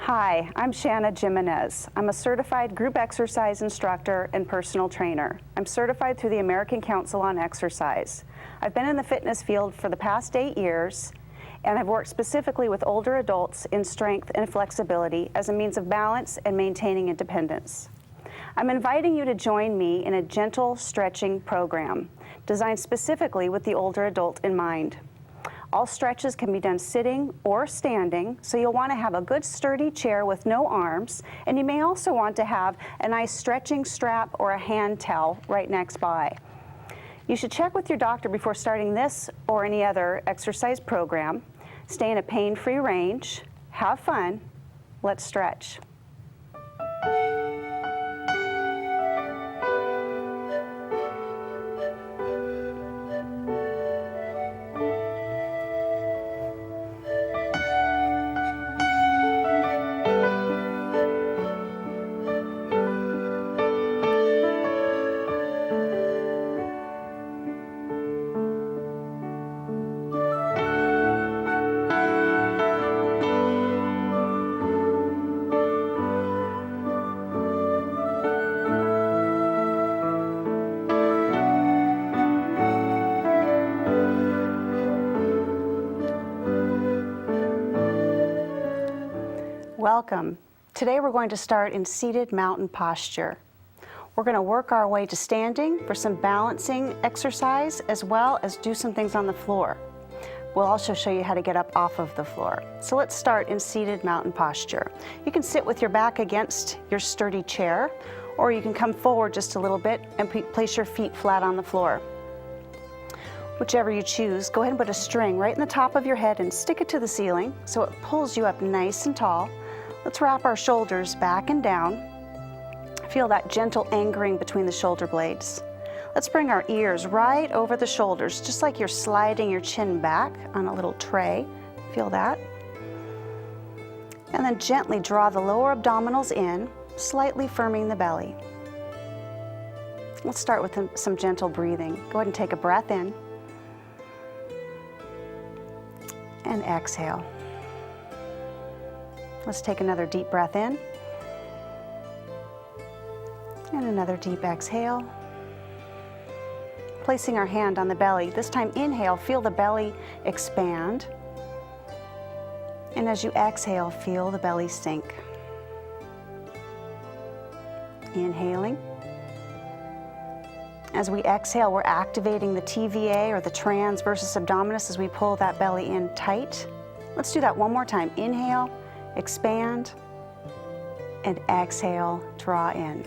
Hi, I'm Shana Jimenez. I'm a certified group exercise instructor and personal trainer. I'm certified through the American Council on Exercise. I've been in the fitness field for the past 8 years, and I've worked specifically with older adults in strength and flexibility as a means of balance and maintaining independence. I'm inviting you to join me in a gentle stretching program designed specifically with the older adult in mind. All stretches can be done sitting or standing, so you'll want to have a good sturdy chair with no arms, and you may also want to have a nice stretching strap or a hand towel right next by. You should check with your doctor before starting this or any other exercise program. Stay in a pain-free range, have fun, let's stretch. Welcome. Today we're going to start in seated mountain posture. We're going to work our way to standing for some balancing exercise as well as do some things on the floor. We'll also show you how to get up off of the floor. So let's start in seated mountain posture. You can sit with your back against your sturdy chair, or you can come forward just a little bit and place your feet flat on the floor. Whichever you choose, go ahead and put a string right in the top of your head and stick it to the ceiling so it pulls you up nice and tall. Let's wrap our shoulders back and down. Feel that gentle anchoring between the shoulder blades. Let's bring our ears right over the shoulders, just like you're sliding your chin back on a little tray. Feel that? And then gently draw the lower abdominals in, slightly firming the belly. Let's start with some gentle breathing. Go ahead and take a breath in and exhale. Let's take another deep breath in and another deep exhale. Placing our hand on the belly. This time inhale, feel the belly expand. And as you exhale, feel the belly sink. Inhaling. As we exhale, we're activating the TVA or the transversus abdominis as we pull that belly in tight. Let's do that one more time. Inhale, expand, and exhale, draw in.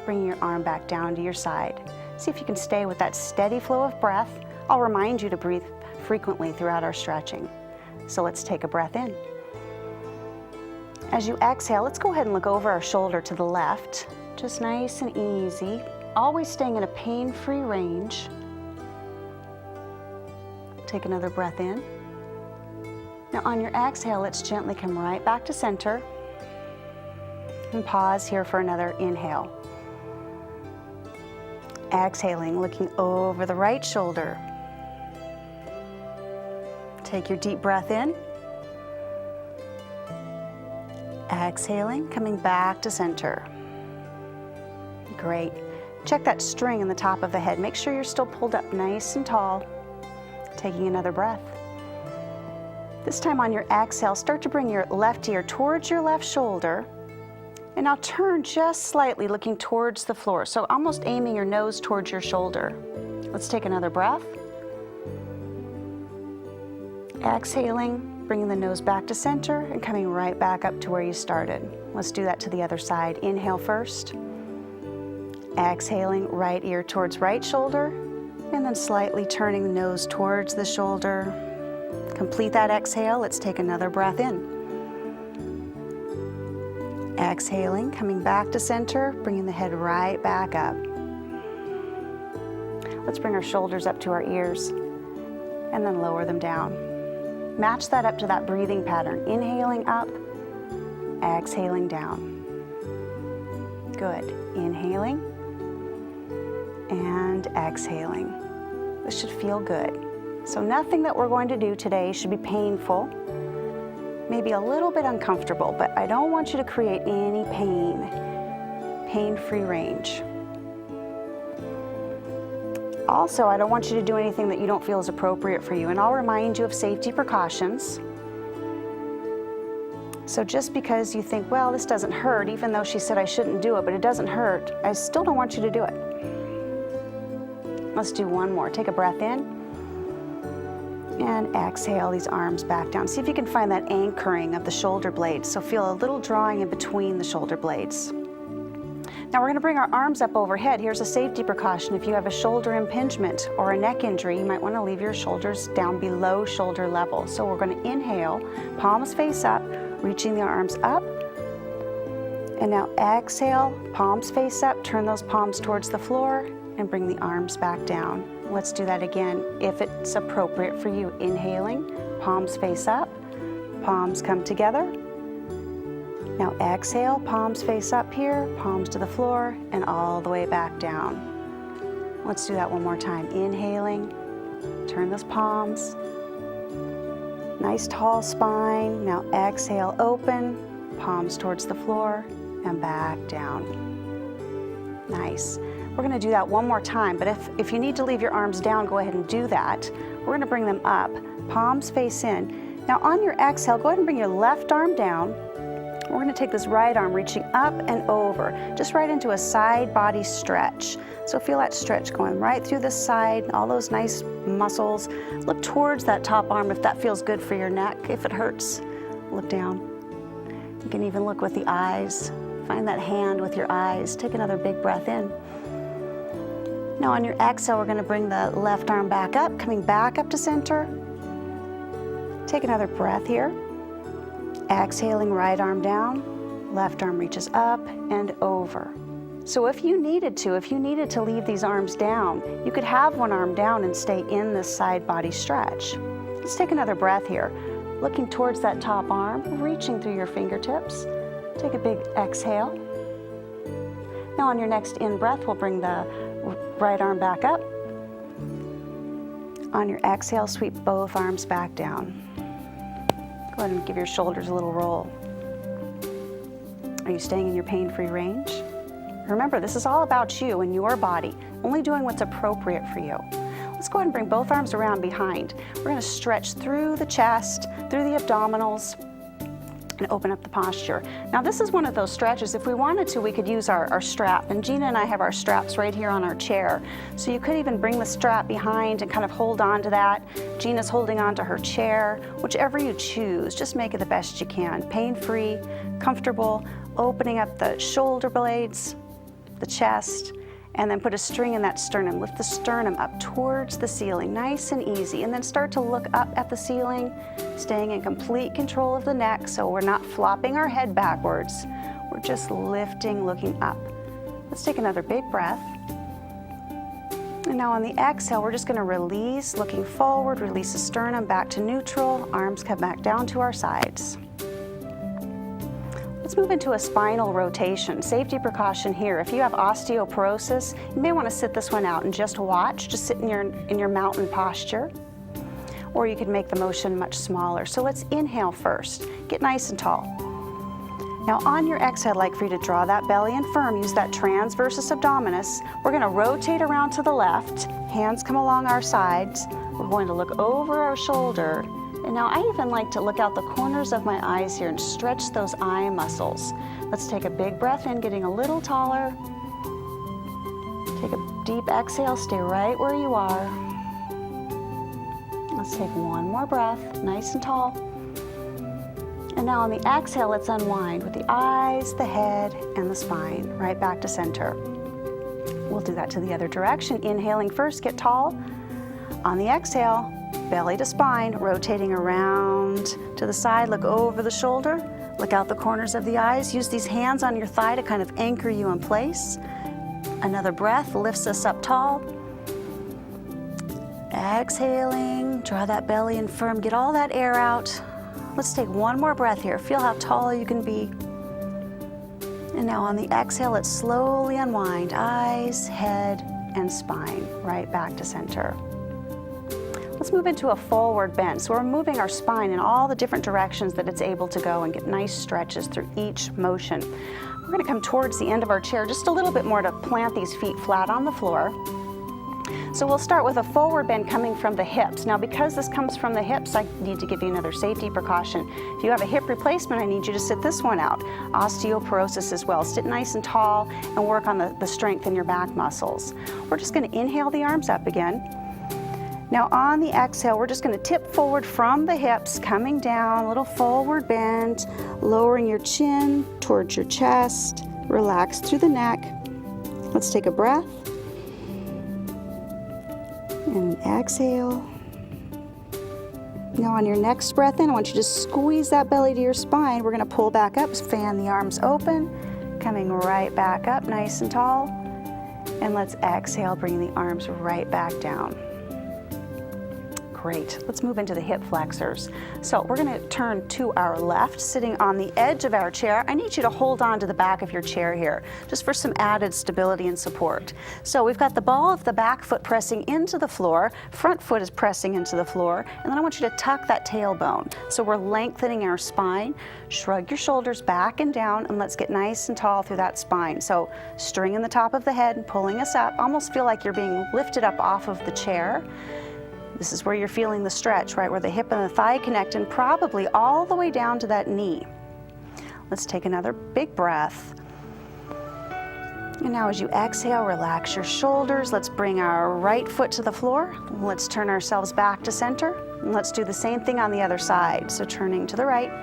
Bringing your arm back down to your side. See if you can stay with that steady flow of breath. I'll remind you to breathe frequently throughout our stretching. So let's take a breath in. As you exhale, let's go ahead and look over our shoulder to the left. Just nice and easy. Always staying in a pain-free range. Take another breath in. Now on your exhale, let's gently come right back to center. And pause here for another inhale. Exhaling, looking over the right shoulder. Take your deep breath in. Exhaling, coming back to center. Great. Check that string in the top of the head. Make sure you're still pulled up nice and tall. Taking another breath. This time on your exhale, start to bring your left ear towards your left shoulder. And now turn just slightly, looking towards the floor. So almost aiming your nose towards your shoulder. Let's take another breath. Exhaling, bringing the nose back to center and coming right back up to where you started. Let's do that to the other side. Inhale first. Exhaling, right ear towards right shoulder. And then slightly turning the nose towards the shoulder. Complete that exhale. Let's take another breath in. Exhaling, coming back to center, bringing the head right back up. Let's bring our shoulders up to our ears and then lower them down. Match that up to that breathing pattern. Inhaling up, exhaling down. Good. Inhaling and exhaling. This should feel good. So nothing that we're going to do today should be painful. maybe a little bit uncomfortable, but I don't want you to create any pain. Pain-free range. Also, I don't want you to do anything that you don't feel is appropriate for you, and I'll remind you of safety precautions. So just because you think, well, this doesn't hurt, even though she said I shouldn't do it, but it doesn't hurt, I still don't want you to do it. Let's do one more. Take a breath in and exhale these arms back down. See if you can find that anchoring of the shoulder blades. So feel a little drawing in between the shoulder blades. Now we're going to bring our arms up overhead. Here's a safety precaution. If you have a shoulder impingement or a neck injury, you might want to leave your shoulders down below shoulder level. So we're going to inhale, palms face up, reaching the arms up. And now exhale, palms face up, turn those palms towards the floor and bring the arms back down. Let's do that again if it's appropriate for you. Inhaling, palms face up, palms come together. Now exhale, palms face up here, palms to the floor, and all the way back down. Let's do that one more time. Inhaling, turn those palms. Nice tall spine. Now exhale, open, palms towards the floor, and back down. Nice. We're going to do that one more time, but if you need to leave your arms down, go ahead and do that. We're going to bring them up, palms face in. Now on your exhale, go ahead and bring your left arm down. We're going to take this right arm reaching up and over, just right into a side body stretch. So feel that stretch going right through the side, all those nice muscles. Look towards that top arm if that feels good for your neck. If it hurts, look down. You can even look with the eyes. Find that hand with your eyes. Take another big breath in. Now on your exhale, we're going to bring the left arm back up, coming back up to center. Take another breath here. Exhaling, right arm down, left arm reaches up and over. So if you needed to leave these arms down, you could have one arm down and stay in this side body stretch. Let's take another breath here. Looking towards that top arm, reaching through your fingertips. Take a big exhale. Now on your next in-breath, we'll bring the right arm back up. On your exhale, sweep both arms back down. Go ahead and give your shoulders a little roll. Are you staying in your pain-free range? Remember, this is all about you and your body, only doing what's appropriate for you. Let's go ahead and bring both arms around behind. We're going to stretch through the chest, through the abdominals, and open up the posture. Now this is one of those stretches. If we wanted to, we could use our strap, and Gina and I have our straps right here on our chair. So you could even bring the strap behind and kind of hold on to that. Gina's holding on to her chair. Whichever you choose, just make it the best you can. Pain-free, comfortable, opening up the shoulder blades, the chest, and then put a string in that sternum. Lift the sternum up towards the ceiling, nice and easy, and then start to look up at the ceiling, staying in complete control of the neck so we're not flopping our head backwards. We're just lifting, looking up. Let's take another big breath. And now on the exhale, we're just going to release, looking forward, release the sternum back to neutral, arms come back down to our sides. Let's move into a spinal rotation. Safety precaution here. If you have osteoporosis, you may want to sit this one out and just watch. Just sit in your mountain posture. Or you could make the motion much smaller. So let's inhale first. Get nice and tall. Now on your exhale, I'd like for you to draw that belly in firm. Use that transversus abdominis. We're going to rotate around to the left. Hands come along our sides. We're going to look over our shoulder. And now I even like to look out the corners of my eyes here and stretch those eye muscles. Let's take a big breath in, getting a little taller. Take a deep exhale, stay right where you are. Let's take one more breath, nice and tall. And now on the exhale, let's unwind with the eyes, the head, and the spine, right back to center. We'll do that to the other direction. Inhaling first, get tall. On the exhale, belly to spine, rotating around to the side, look over the shoulder, look out the corners of the eyes. Use these hands on your thigh to kind of anchor you in place. Another breath lifts us up tall. Exhaling, draw that belly in firm, get all that air out. Let's take one more breath here. Feel how tall you can be. And now on the exhale, let's slowly unwind, eyes, head, and spine, right back to center. Let's move into a forward bend. So we're moving our spine in all the different directions that it's able to go and get nice stretches through each motion. We're going to come towards the end of our chair just a little bit more to plant these feet flat on the floor. So we'll start with a forward bend coming from the hips. Now because this comes from the hips, I need to give you another safety precaution. If you have a hip replacement, I need you to sit this one out. Osteoporosis as well. Sit nice and tall and work on the strength in your back muscles. We're just going to inhale the arms up again. Now on the exhale, we're just going to tip forward from the hips, coming down, a little forward bend, lowering your chin towards your chest, relax through the neck. Let's take a breath. And exhale. Now on your next breath in, I want you to squeeze that belly to your spine. We're going to pull back up, fan the arms open, coming right back up nice and tall. And let's exhale, bring the arms right back down. Great. Let's move into the hip flexors. So we're going to turn to our left, sitting on the edge of our chair. I need you to hold on to the back of your chair here, just for some added stability and support. So we've got the ball of the back foot pressing into the floor, front foot is pressing into the floor, and then I want you to tuck that tailbone. So we're lengthening our spine, shrug your shoulders back and down, and let's get nice and tall through that spine. So stringing the top of the head and pulling us up, almost feel like you're being lifted up off of the chair. This is where you're feeling the stretch, right where the hip and the thigh connect, and probably all the way down to that knee. Let's take another big breath. And now as you exhale, relax your shoulders. Let's bring our right foot to the floor. Let's turn ourselves back to center. And let's do the same thing on the other side. So turning to the right.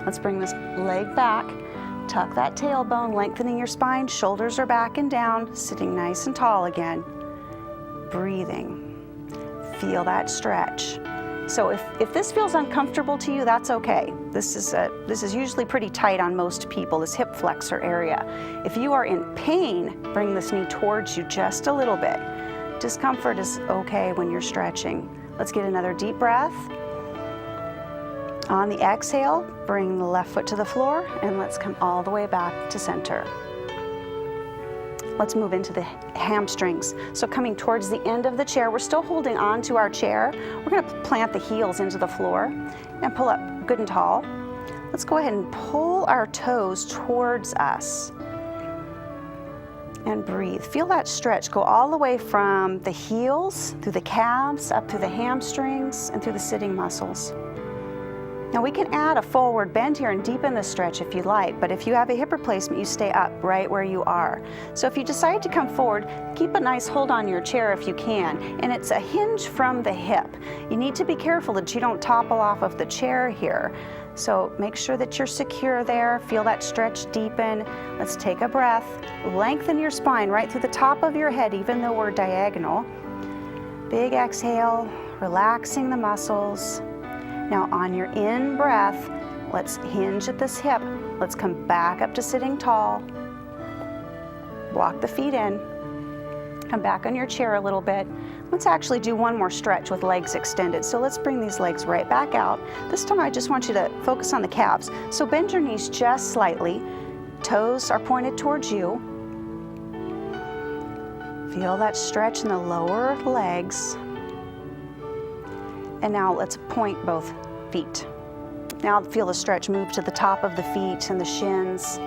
Let's bring this leg back. Tuck that tailbone, lengthening your spine. Shoulders are back and down, sitting nice and tall again. Breathing. Feel that stretch. So if this feels uncomfortable to you, that's okay. This is usually pretty tight on most people, this hip flexor area. If you are in pain, bring this knee towards you just a little bit. Discomfort is okay when you're stretching. Let's get another deep breath. On the exhale, bring the left foot to the floor, and let's come all the way back to center. Let's move into the hamstrings. So coming towards the end of the chair, we're still holding on to our chair. We're going to plant the heels into the floor and pull up good and tall. Let's go ahead and pull our toes towards us and breathe. Feel that stretch go all the way from the heels, through the calves, up through the hamstrings, and through the sitting muscles. Now we can add a forward bend here and deepen the stretch if you like, but if you have a hip replacement, you stay up right where you are. So if you decide to come forward, keep a nice hold on your chair if you can, and it's a hinge from the hip. You need to be careful that you don't topple off of the chair here. So make sure that you're secure there, feel that stretch deepen. Let's take a breath, lengthen your spine right through the top of your head, even though we're diagonal. Big exhale, relaxing the muscles. Now on your in breath, let's hinge at this hip. Let's come back up to sitting tall. Walk the feet in. Come back on your chair a little bit. Let's actually do one more stretch with legs extended. So let's bring these legs right back out. This time I just want you to focus on the calves. So bend your knees just slightly. Toes are pointed towards you. Feel that stretch in the lower legs. And now let's point both feet. Now feel the stretch move to the top of the feet and the shins.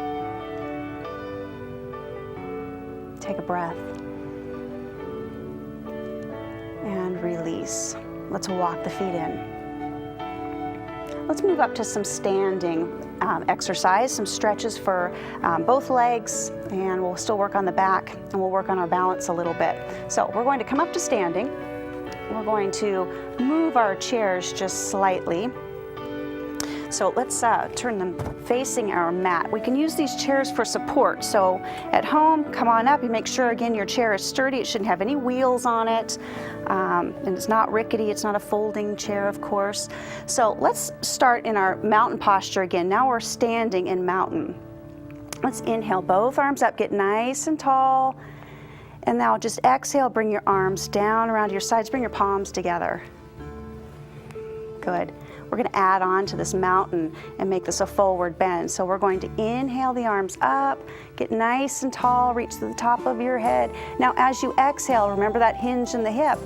Take a breath. And release. Let's walk the feet in. Let's move up to some standing exercise, some stretches for both legs, and we'll still work on the back, and we'll work on our balance a little bit. So we're going to come up to standing. We're going to move our chairs just slightly. So let's turn them facing our mat. We can use these chairs for support. So at home, come on up. You make sure, again, your chair is sturdy. It shouldn't have any wheels on it. And it's not rickety. It's not a folding chair, of course. So let's start in our mountain posture again. Now we're standing in mountain. Let's inhale, both arms up, get nice and tall. And now just exhale, bring your arms down around your sides, bring your palms together. Good. We're going to add on to this mountain and make this a forward bend. So we're going to inhale the arms up, get nice and tall, reach to the top of your head. Now as you exhale, remember that hinge in the hip.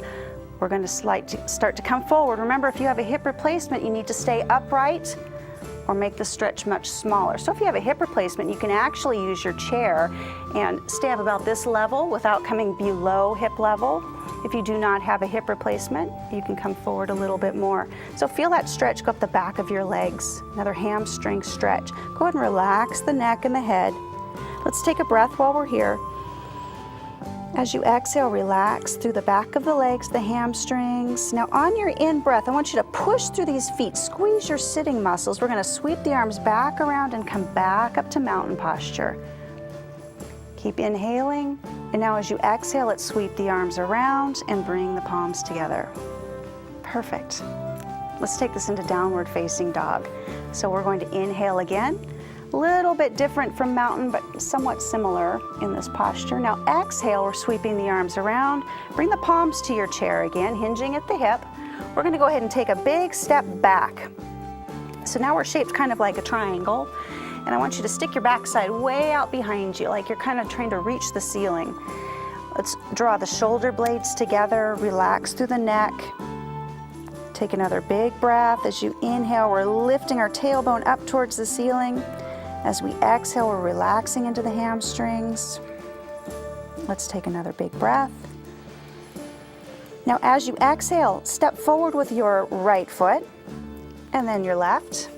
We're going to start to come forward. Remember, if you have a hip replacement, you need to stay upright or make the stretch much smaller. So if you have a hip replacement, you can actually use your chair and stay up about this level without coming below hip level. If you do not have a hip replacement, you can come forward a little bit more. So feel that stretch go up the back of your legs. Another hamstring stretch. Go ahead and relax the neck and the head. Let's take a breath while we're here. As you exhale, relax through the back of the legs, the hamstrings. Now on your in-breath, I want you to push through these feet, squeeze your sitting muscles. We're gonna sweep the arms back around and come back up to mountain posture. Keep inhaling, and now as you exhale, let's sweep the arms around and bring the palms together. Perfect. Let's take this into downward facing dog. So we're going to inhale again. A little bit different from mountain, but somewhat similar in this posture. Now exhale, we're sweeping the arms around. Bring the palms to your chair again, hinging at the hip. We're gonna go ahead and take a big step back. So now we're shaped kind of like a triangle, and I want you to stick your backside way out behind you, like you're kind of trying to reach the ceiling. Let's draw the shoulder blades together, relax through the neck. Take another big breath. As you inhale, we're lifting our tailbone up towards the ceiling. As we exhale, we're relaxing into the hamstrings. Let's take another big breath. Now as you exhale, step forward with your right foot and then your left.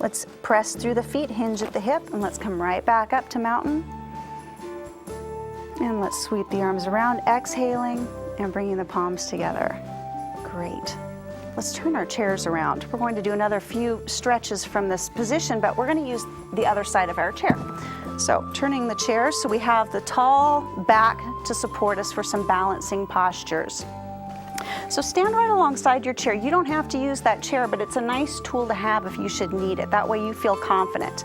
Let's press through the feet, hinge at the hip, and let's come right back up to mountain. And let's sweep the arms around, exhaling and bringing the palms together. Great. Let's turn our chairs around. We're going to do another few stretches from this position, but we're going to use the other side of our chair. So turning the chairs so we have the tall back to support us for some balancing postures. So stand right alongside your chair. You don't have to use that chair, but it's a nice tool to have if you should need it. That way you feel confident.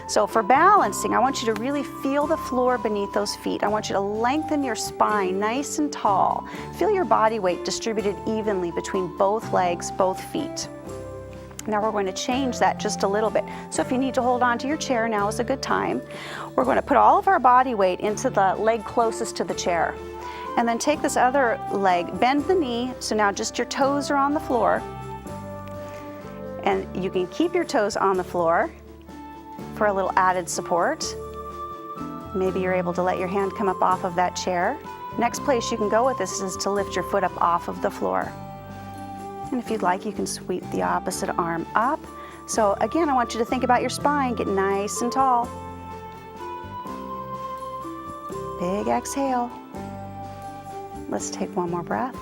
So for balancing, I want you to really feel the floor beneath those feet. I want you to lengthen your spine nice and tall. Feel your body weight distributed evenly between both legs, both feet. Now we're going to change that just a little bit. So if you need to hold on to your chair, now is a good time. We're going to put all of our body weight into the leg closest to the chair. And then take this other leg, bend the knee, so now just your toes are on the floor. And you can keep your toes on the floor for a little added support. Maybe you're able to let your hand come up off of that chair. Next place you can go with this is to lift your foot up off of the floor. And if you'd like, you can sweep the opposite arm up. So again, I want you to think about your spine, get nice and tall. Big exhale. Let's take one more breath.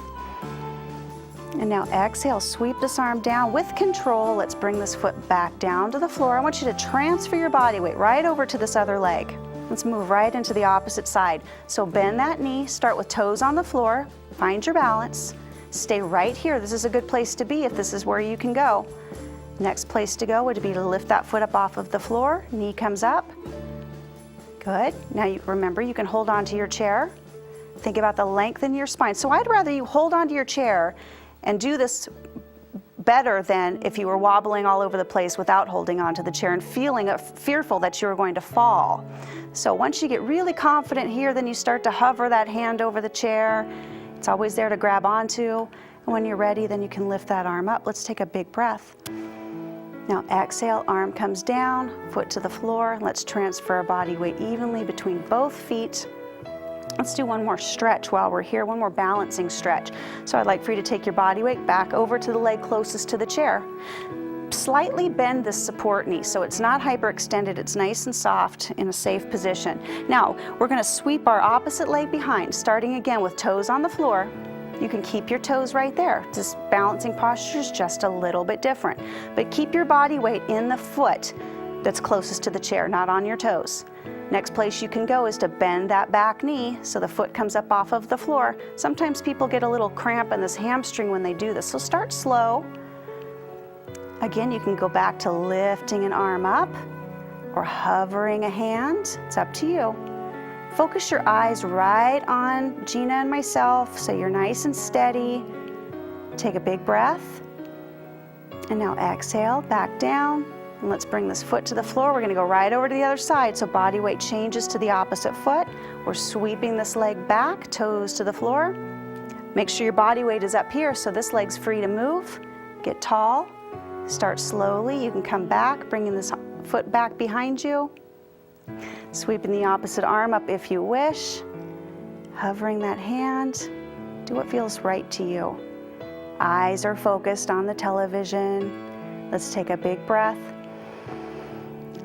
And now exhale, sweep this arm down with control. Let's bring this foot back down to the floor. I want you to transfer your body weight right over to this other leg. Let's move right into the opposite side. So bend that knee, start with toes on the floor, find your balance, stay right here. This is a good place to be if this is where you can go. Next place to go would be to lift that foot up off of the floor, knee comes up. Good. Now remember, you can hold on to your chair. Think about the length in your spine. So I'd rather you hold onto your chair and do this better than if you were wobbling all over the place without holding onto the chair and feeling fearful that you were going to fall. So once you get really confident here, then you start to hover that hand over the chair. It's always there to grab onto. And when you're ready, then you can lift that arm up. Let's take a big breath. Now exhale, arm comes down, foot to the floor. Let's transfer our body weight evenly between both feet. Let's do one more stretch while we're here, one more balancing stretch. So I'd like for you to take your body weight back over to the leg closest to the chair. Slightly bend the support knee so it's not hyperextended, it's nice and soft in a safe position. Now, we're gonna sweep our opposite leg behind, starting again with toes on the floor. You can keep your toes right there. This balancing posture is just a little bit different. But keep your body weight in the foot that's closest to the chair, not on your toes. Next place you can go is to bend that back knee so the foot comes up off of the floor. Sometimes people get a little cramp in this hamstring when they do this, so start slow. Again, you can go back to lifting an arm up or hovering a hand. It's up to you. Focus your eyes right on Gina and myself so you're nice and steady. Take a big breath. And now exhale, back down. And let's bring this foot to the floor. We're gonna go right over to the other side. So body weight changes to the opposite foot. We're sweeping this leg back, toes to the floor. Make sure your body weight is up here so this leg's free to move. Get tall. Start slowly. You can come back, bringing this foot back behind you. Sweeping the opposite arm up if you wish. Hovering that hand. Do what feels right to you. Eyes are focused on the television. Let's take a big breath.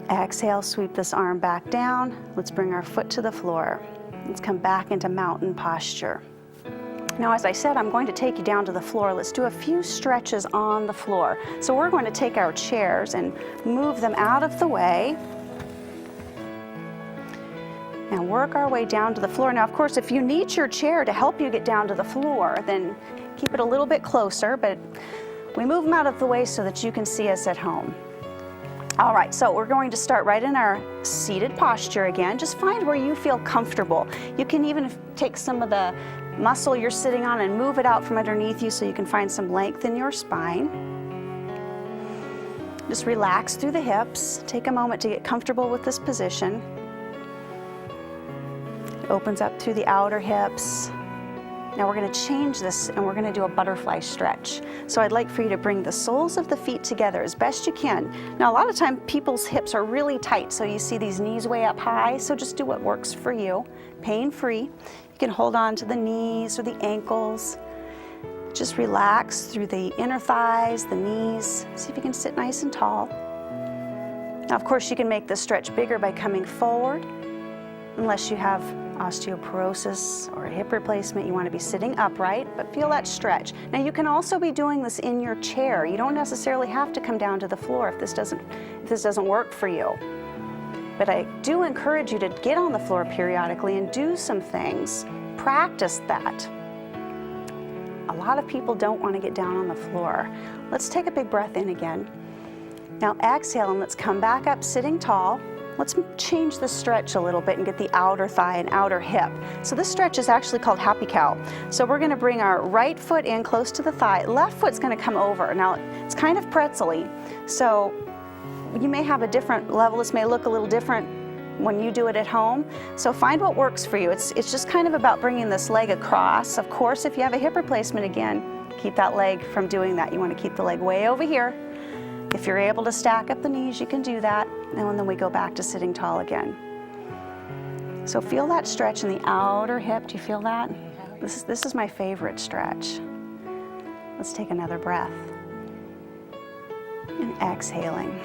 Exhale, sweep this arm back down. Let's bring our foot to the floor. Let's come back into mountain posture. Now, as I said, I'm going to take you down to the floor. Let's do a few stretches on the floor. So we're going to take our chairs and move them out of the way. And work our way down to the floor. Now, of course, if you need your chair to help you get down to the floor, then keep it a little bit closer, but we move them out of the way so that you can see us at home. All right, so we're going to start right in our seated posture again. Just find where you feel comfortable. You can even take some of the muscle you're sitting on and move it out from underneath you so you can find some length in your spine. Just relax through the hips. Take a moment to get comfortable with this position. It opens up through the outer hips. Now we're going to change this and we're going to do a butterfly stretch. So I'd like for you to bring the soles of the feet together as best you can. Now a lot of time people's hips are really tight, so you see these knees way up high, so just do what works for you, pain-free. You can hold on to the knees or the ankles. Just relax through the inner thighs, the knees. See if you can sit nice and tall. Now of course you can make this stretch bigger by coming forward, unless you have osteoporosis or a hip replacement. You want to be sitting upright, but feel that stretch. Now you can also be doing this in your chair. You don't necessarily have to come down to the floor if this doesn't work for you. But I do encourage you to get on the floor periodically and do some things. Practice that. A lot of people don't want to get down on the floor. Let's take a big breath in again. Now exhale and let's come back up sitting tall. Let's change the stretch a little bit and get the outer thigh and outer hip. So this stretch is actually called happy cow. So we're going to bring our right foot in close to the thigh. Left foot's going to come over. Now it's kind of pretzel-y. So you may have a different level. This may look a little different when you do it at home. So find what works for you. It's just kind of about bringing this leg across. Of course, if you have a hip replacement, again, keep that leg from doing that. You want to keep the leg way over here. If you're able to stack up the knees, you can do that. And then we go back to sitting tall again. So feel that stretch in the outer hip. Do you feel that? This is my favorite stretch. Let's take another breath. And exhaling.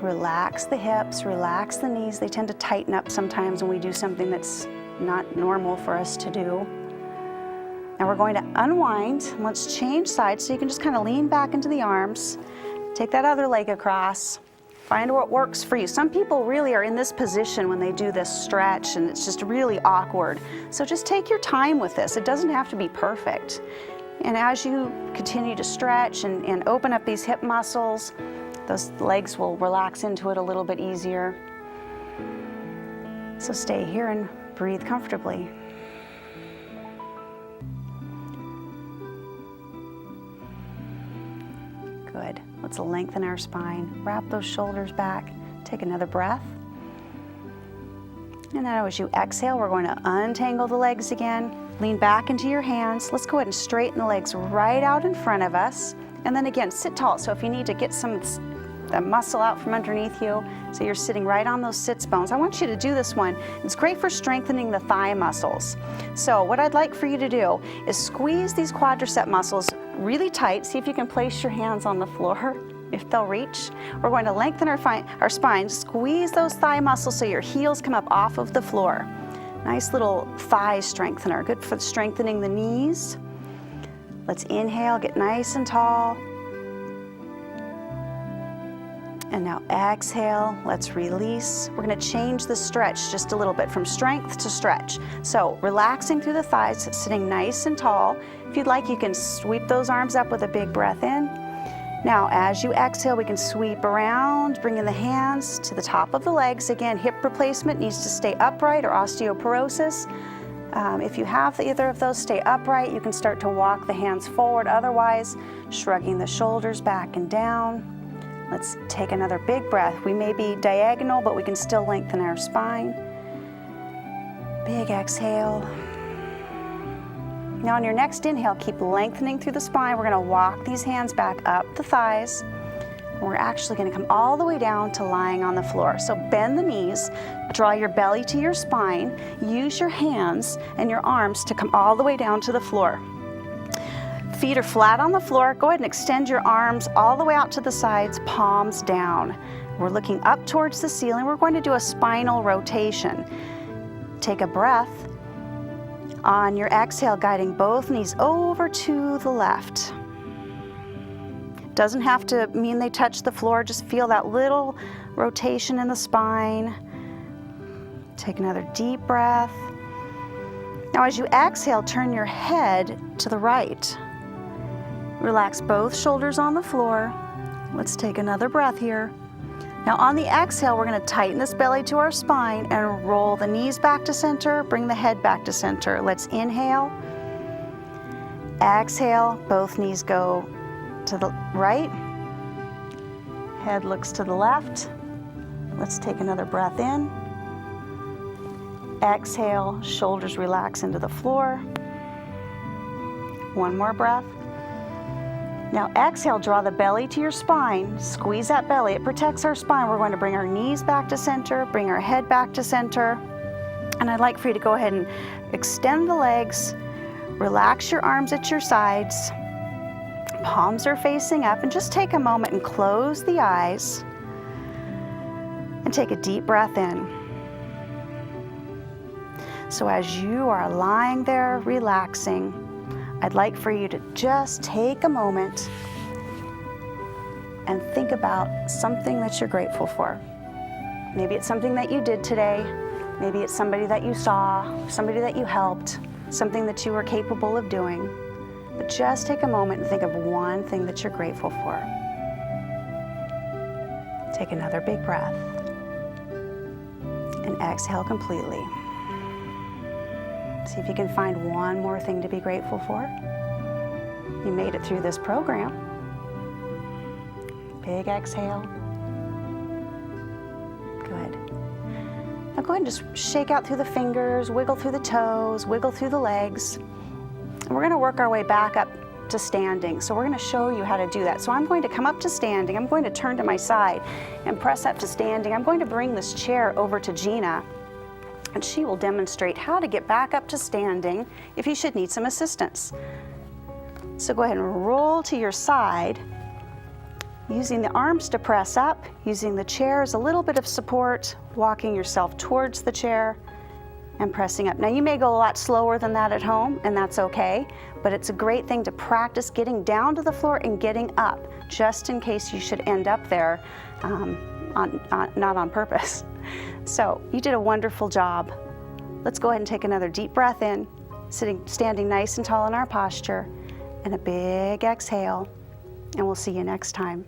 Relax the hips, relax the knees. They tend to tighten up sometimes when we do something that's not normal for us to do. Now we're going to unwind. Let's change sides so you can just kind of lean back into the arms. Take that other leg across. Find what works for you. Some people really are in this position when they do this stretch and it's just really awkward. So just take your time with this. It doesn't have to be perfect. And as you continue to stretch and open up these hip muscles, those legs will relax into it a little bit easier. So stay here and breathe comfortably. Good. Let's lengthen our spine. Wrap those shoulders back. Take another breath. And now as you exhale, we're going to untangle the legs again. Lean back into your hands. Let's go ahead and straighten the legs right out in front of us. And then again, sit tall. So if you need to get some of the muscle out from underneath you, so you're sitting right on those sits bones. I want you to do this one. It's great for strengthening the thigh muscles. So what I'd like for you to do is squeeze these quadricep muscles really tight. See if you can place your hands on the floor, if they'll reach. We're going to lengthen our spine, squeeze those thigh muscles so your heels come up off of the floor. Nice little thigh strengthener, good for strengthening the knees. Let's inhale, get nice and tall. And now exhale, let's release. We're gonna change the stretch just a little bit from strength to stretch. So relaxing through the thighs, sitting nice and tall. If you'd like, you can sweep those arms up with a big breath in. Now, as you exhale, we can sweep around, bringing the hands to the top of the legs. Again, hip replacement needs to stay upright or osteoporosis. If you have either of those, stay upright. You can start to walk the hands forward. Otherwise, shrugging the shoulders back and down. Let's take another big breath. We may be diagonal, but we can still lengthen our spine. Big exhale. Now on your next inhale, keep lengthening through the spine. We're going to walk these hands back up the thighs. We're actually going to come all the way down to lying on the floor. So bend the knees, draw your belly to your spine, use your hands and your arms to come all the way down to the floor. Feet are flat on the floor. Go ahead and extend your arms all the way out to the sides, palms down. We're looking up towards the ceiling. We're going to do a spinal rotation. Take a breath. On your exhale, guiding both knees over to the left. Doesn't have to mean they touch the floor, just feel that little rotation in the spine. Take another deep breath. Now as you exhale, turn your head to the right. Relax both shoulders on the floor. Let's take another breath here. Now on the exhale, we're going to tighten this belly to our spine and roll the knees back to center, bring the head back to center. Let's inhale. Exhale, both knees go to the right. Head looks to the left. Let's take another breath in. Exhale, shoulders relax into the floor. One more breath. Now exhale, draw the belly to your spine, squeeze that belly, it protects our spine. We're going to bring our knees back to center, bring our head back to center. And I'd like for you to go ahead and extend the legs, relax your arms at your sides, palms are facing up, and just take a moment and close the eyes and take a deep breath in. So as you are lying there relaxing, I'd like for you to just take a moment and think about something that you're grateful for. Maybe it's something that you did today. Maybe it's somebody that you saw, somebody that you helped, something that you were capable of doing. But just take a moment and think of one thing that you're grateful for. Take another big breath and exhale completely. See if you can find one more thing to be grateful for. You made it through this program. Big exhale. Good. Now go ahead and just shake out through the fingers, wiggle through the toes, wiggle through the legs. And we're going to work our way back up to standing. So we're going to show you how to do that. So I'm going to come up to standing. I'm going to turn to my side and press up to standing. I'm going to bring this chair over to Gina, and she will demonstrate how to get back up to standing if you should need some assistance. So go ahead and roll to your side, using the arms to press up, using the chair as a little bit of support, walking yourself towards the chair and pressing up. Now you may go a lot slower than that at home, and that's okay, but it's a great thing to practice getting down to the floor and getting up, just in case you should end up there, not on purpose. So you did a wonderful job. Let's go ahead and take another deep breath in, standing nice and tall in our posture, and a big exhale, and we'll see you next time.